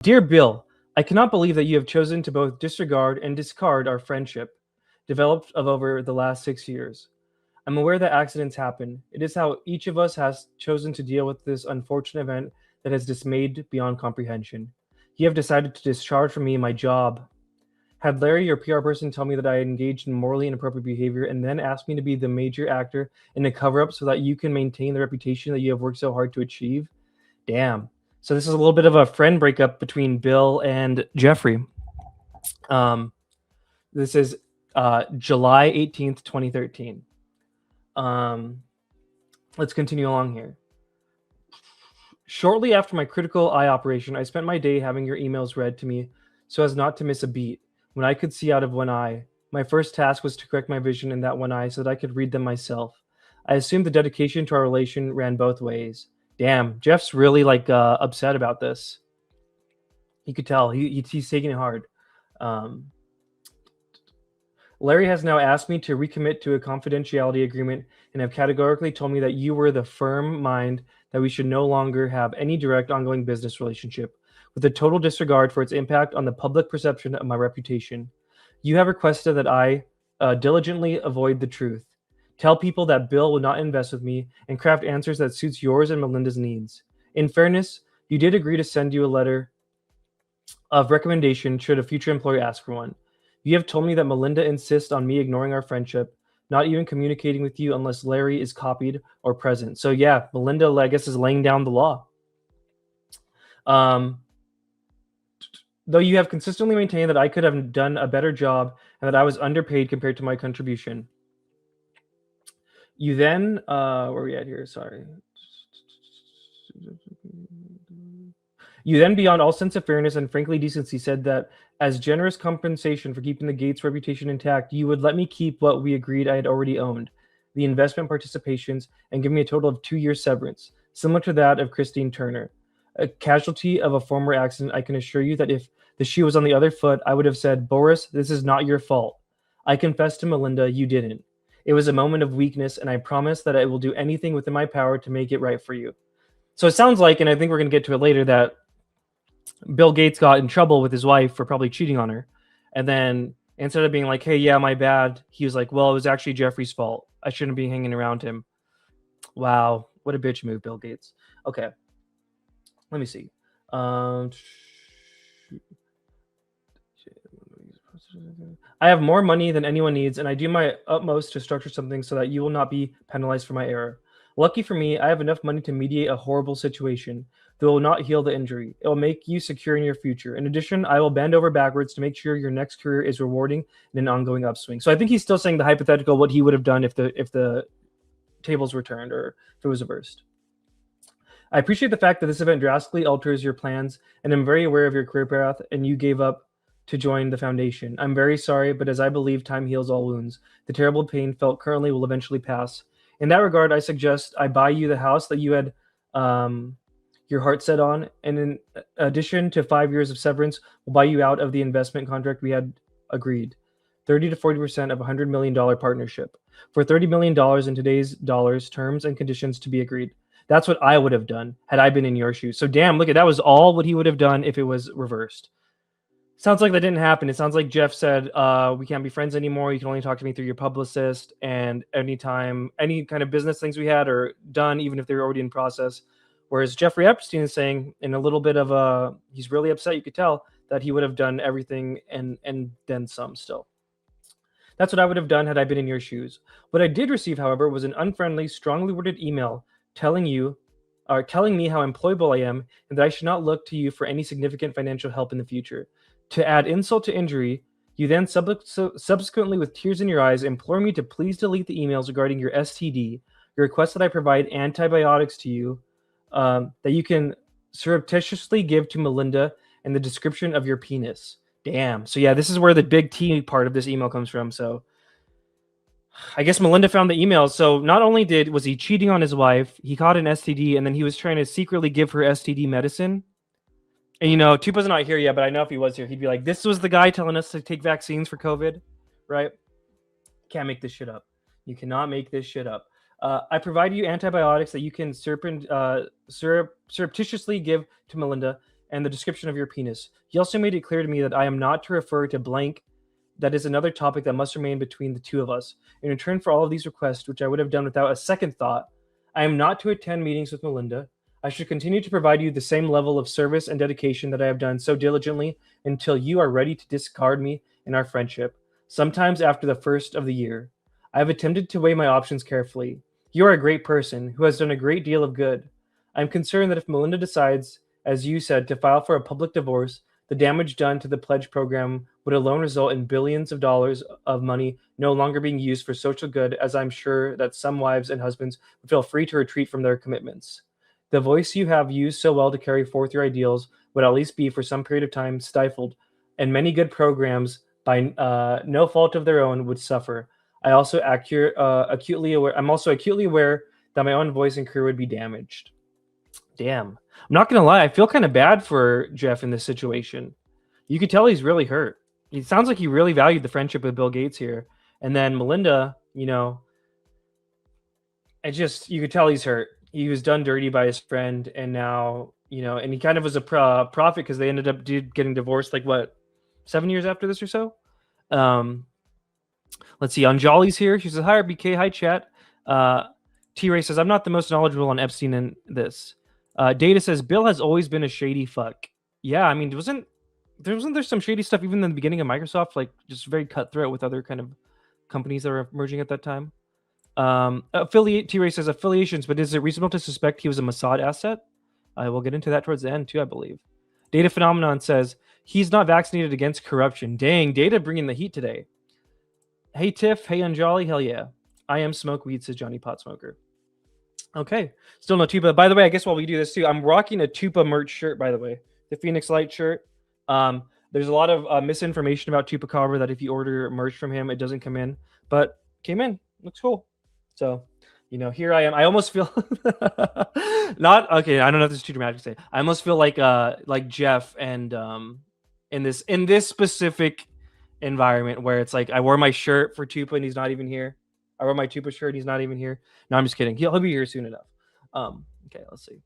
Dear Bill, I cannot believe that you have chosen to both disregard and discard our friendship, developed of over the last 6 years. I'm aware that accidents happen. It is how each of us has chosen to deal with this unfortunate event that has dismayed beyond comprehension. You have decided to discharge from me my job. Had Larry, your PR person, tell me that I had engaged in morally inappropriate behavior and then asked me to be the major actor in a cover up so that you can maintain the reputation that you have worked so hard to achieve? Damn. So this is a little bit of a friend breakup between Bill and Jeffrey. Um, this is July 18th, 2013. Um, let's continue along here. Shortly after my critical eye operation, I spent my day having your emails read to me so as not to miss a beat. When I could see out of one eye, my first task was to correct my vision in that one eye so that I could read them myself. I assumed the dedication to our relation ran both ways. Damn, Jeff's really upset about this. You could tell he's taking it hard. Um, Larry has now asked me to recommit to a confidentiality agreement and have categorically told me that you were the firm mind that we should no longer have any direct ongoing business relationship, with a total disregard for its impact on the public perception of my reputation. You have requested that I diligently avoid the truth, tell people that Bill will not invest with me, and craft answers that suits yours and Melinda's needs. In fairness, you did agree to send you a letter of recommendation should a future employer ask for one. You have told me that Melinda insists on me ignoring our friendship, not even communicating with you unless Larry is copied or present. So yeah, Melinda, I guess, is laying down the law. Though you have consistently maintained that I could have done a better job and that I was underpaid compared to my contribution. You then, where are we at here? Sorry. You then, beyond all sense of fairness and frankly decency, said that as generous compensation for keeping the Gates reputation intact, you would let me keep what we agreed I had already owned, the investment participations, and give me a total of 2 years severance, similar to that of Christine Turner. A casualty of a former accident, I can assure you that if the shoe was on the other foot, I would have said, Boris, this is not your fault. I confess to Melinda, you didn't. It was a moment of weakness, and I promise that I will do anything within my power to make it right for you. So it sounds like, and I think we're going to get to it later, that Bill Gates got in trouble with his wife for probably cheating on her. And then instead of being like, hey, yeah, my bad, he was like, well, it was actually Jeffrey's fault. I shouldn't be hanging around him. Wow. What a bitch move, Bill Gates. Okay. Let me see. I have more money than anyone needs, and I do my utmost to structure something so that you will not be penalized for my error. Lucky for me, I have enough money to mediate a horrible situation that will not heal the injury. It will make you secure in your future. In addition, I will bend over backwards to make sure your next career is rewarding and an ongoing upswing. So I think he's still saying the hypothetical, what he would have done if the tables were turned or if it was reversed. I appreciate the fact that this event drastically alters your plans, and I'm very aware of your career path, and you gave up to join the foundation. I'm very sorry, but as I believe time heals all wounds, the terrible pain felt currently will eventually pass. In that regard, I suggest I buy you the house that you had your heart set on, and in addition to 5 years of severance, we'll buy you out of the investment contract we had agreed. 30 to 40% of a $100 million partnership. For $30 million in today's dollars, terms and conditions to be agreed. That's what I would have done had I been in your shoes. So damn, look at that was all what he would have done if it was reversed. Sounds like that didn't happen. It sounds like Jeff said, we can't be friends anymore. You can only talk to me through your publicist. And anytime, any kind of business things we had are done, even if they were already in process. Whereas Jeffrey Epstein is saying in a little bit of a, he's really upset, you could tell, that he would have done everything and then some still. That's what I would have done had I been in your shoes. What I did receive, however, was an unfriendly, strongly worded email telling me how employable I am and that I should not look to you for any significant financial help in the future. To add insult to injury, you then subsequently, with tears in your eyes, implore me to please delete the emails regarding your STD, your request that I provide antibiotics to you, that you can surreptitiously give to Melinda, and the description of your penis. Damn. So yeah, this is where the big T part of this email comes from. So I guess Melinda found the email. So not only was he cheating on his wife, he caught an STD, and then he was trying to secretly give her STD medicine. And, you know, Tupa's not here yet, but I know if he was here, he'd be like, this was the guy telling us to take vaccines for COVID, right? Can't make this shit up. You cannot make this shit up. I provide you antibiotics that you can surreptitiously give to Melinda, and the description of your penis. He also made it clear to me that I am not to refer to blank. That is another topic that must remain between the two of us. In return for all of these requests, which I would have done without a second thought, I am not to attend meetings with Melinda. I should continue to provide you the same level of service and dedication that I have done so diligently until you are ready to discard me in our friendship, sometimes after the first of the year. I have attempted to weigh my options carefully. You are a great person who has done a great deal of good. I am concerned that if Melinda decides, as you said, to file for a public divorce, the damage done to the pledge program would alone result in billions of dollars of money no longer being used for social good, as I'm sure that some wives and husbands would feel free to retreat from their commitments. The voice you have used so well to carry forth your ideals would at least be, for some period of time, stifled, and many good programs, by no fault of their own, would suffer. I'm also acutely aware that my own voice and career would be damaged. Damn. I'm not gonna lie, I feel kind of bad for Jeff in this situation. You could tell he's really hurt. It sounds like he really valued the friendship with Bill Gates here. And then Melinda, you could tell he's hurt. He was done dirty by his friend, and now, and he kind of was a prophet because they ended up getting divorced, like what, 7 years after this or so? Let's see. Anjali's here. She says, "Hi, RBK. Hi, chat." T-Ray says, "I'm not the most knowledgeable on Epstein in this." Data says, "Bill has always been a shady fuck." Yeah, I mean, wasn't there some shady stuff even in the beginning of Microsoft, like just very cutthroat with other kind of companies that were emerging at that time? T-Ray says affiliations, but is it reasonable to suspect he was a Mossad asset? I will get into that towards the end too, I believe. Data Phenomenon says he's not vaccinated against corruption. Dang, Data bringing the heat today. Hey Tiff, hey Anjali, hell yeah. I am smoke weed, says Johnny Pot Smoker. Okay, still no Tupa. By the way, I guess while we do this too, I'm rocking a Tupa merch shirt, by the way. The Phoenix Light shirt. There's a lot of misinformation about Tupa Cover that if you order merch from him, it doesn't come in. But came in. Looks cool. So, here I am. I almost feel not okay. I don't know if this is too dramatic to say. I almost feel like Jeff and in this specific environment where it's like I wore my shirt for Tupa and he's not even here. I wore my Tupa shirt and he's not even here. No, I'm just kidding. He'll be here soon enough. Okay, let's see.